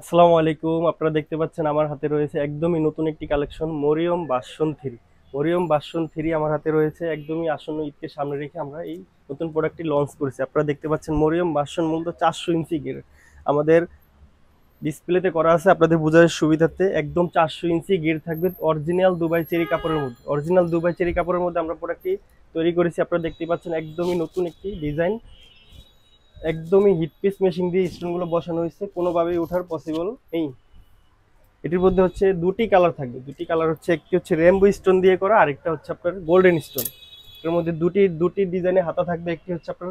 আসসালামু আলাইকুম। আপনারা দেখতে পাচ্ছেন আমার হাতে রয়েছে একদমই নতুন একটি collection Mariyam version 3। Mariyam version 3 আমার হাতে রয়েছে একদমই আসন্ন ঈদকে সামনে রেখে আমরা এই নতুন প্রোডাক্টটি লঞ্চ করেছি। আপনারা দেখতে পাচ্ছেন মরিয়ম ভার্সন মূলত 400 ইঞ্চি গের আমাদের ডিসপ্লেতে করা আছে আপনাদের বোঝার সুবিধার্থে। একদম 400 ইঞ্চি গের থাকবে অরিজিনাল দুবাই চেরি কাপড়ের মধ্যে। অরিজিনাল দুবাই চেরি কাপড়ের মধ্যে আমরা প্রোডাক্টটি তৈরি করেছি। আপনারা দেখতে পাচ্ছেন একদমই নতুন একটি ডিজাইন, একদমই হিট পিস মেশিন দিয়ে স্টোনগুলো বসানো হয়েছে, কোনোভাবেই ওঠার পসিবল নেই। এটির মধ্যে হচ্ছে দুটি কালার থাকবে, দুটি কালার হচ্ছে একটি হচ্ছে রেমবো স্টোন দিয়ে করা, আরেকটা হচ্ছে আপনার গোল্ডেন স্টোন। এর মধ্যে দুটি দুটি ডিজাইনে হাতা থাকবে, একটি হচ্ছে আপনার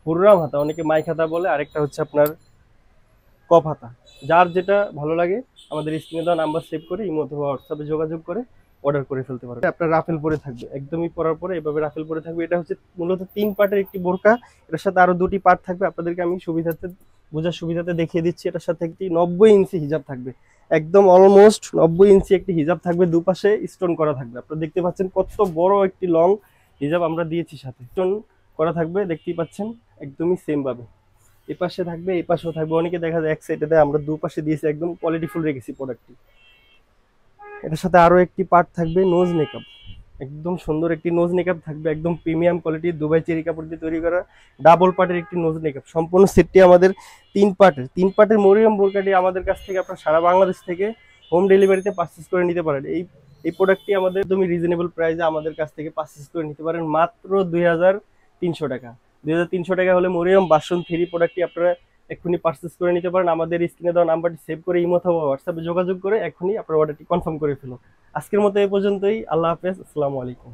হুররাম হাতা, অনেকে মাইক হাতা বলে, আরেকটা হচ্ছে আপনার কপ হাতা। যার যেটা ভালো লাগে আমাদের স্ক্রিনে দেওয়া নাম্বার সেভ করে ইমো অথবা হোয়াটসঅ্যাপে যোগাযোগ করে অর্ডার করে ফেলতে পারবে। আপনার রাফেল পরে থাকবে, একদমই পরার পরে এভাবে রাফেল পরে থাকবে। এটা হচ্ছে মূলত 3 পার্টের একটি বোরকা, এটার সাথে আরো দুটি পার্ট থাকবে। আপনাদেরকে আমি সুবিধাতে বোঝার সুবিধাতে দেখিয়ে দিচ্ছি। এটার সাথে একটি 90 ইঞ্চি হিজাব থাকবে, একদম অলমোস্ট 90 ইঞ্চি একটি হিজাব থাকবে, দুপাশে স্টোন করা থাকবে। আপনারা দেখতে পাচ্ছেন কত বড় একটি লং হিজাব আমরা দিয়েছি, সাথে স্টোন করা থাকবে, দেখতেই পাচ্ছেন একদমই সেম ভাবে। এই পাশে থাকবে, এই পাশেও থাকবে। অনেকে দেখা যায় এক সাইডে দেয়, আমরা দুপাশে দিয়েছি, একদম কোয়ালিটিফুল রেখেছি প্রোডাক্টটি। এটার সাথে আরো একটি পার্ট থাকবে নোজ মেকআপ, একদম সুন্দর একটি নোজ মেকআপ থাকবে, একদম প্রিমিয়াম কোয়ালিটির দুবাই চেরি কাপড় দিয়ে তৈরি করা ডাবল পার্টের একটি নোজ মেকআপ। সম্পূর্ণ সেটটি আমাদের 3 পার্টের মরিয়ম বোরকাটি আমাদের কাছ থেকে আপনার সারা বাংলাদেশ থেকে হোম ডেলিভারিতে পারচেস করে নিতে পারেন। এই প্রোডাক্টটি আমাদের একদমই রিজনেবল প্রাইসে আমাদের কাছ থেকে পারচেস করে নিতে পারেন মাত্র 2300 টাকা। 2300 টাকা হলে মরিয়ম ভার্সন 3 প্রোডাক্টটি আপনারা এক্ষুনি পারচেস করে নিতে পারেন। আমাদের স্ক্রিনে দেওয়া নাম্বারটি সেভ করে ইমো অথবা হোয়াটসঅ্যাপে যোগাযোগ করে এখনই আপনার অর্ডারটি কনফার্ম করে ফেলুন। আজকের মতো এই পর্যন্তই। আল্লাহ হাফেজ, আসসালামু আলাইকুম।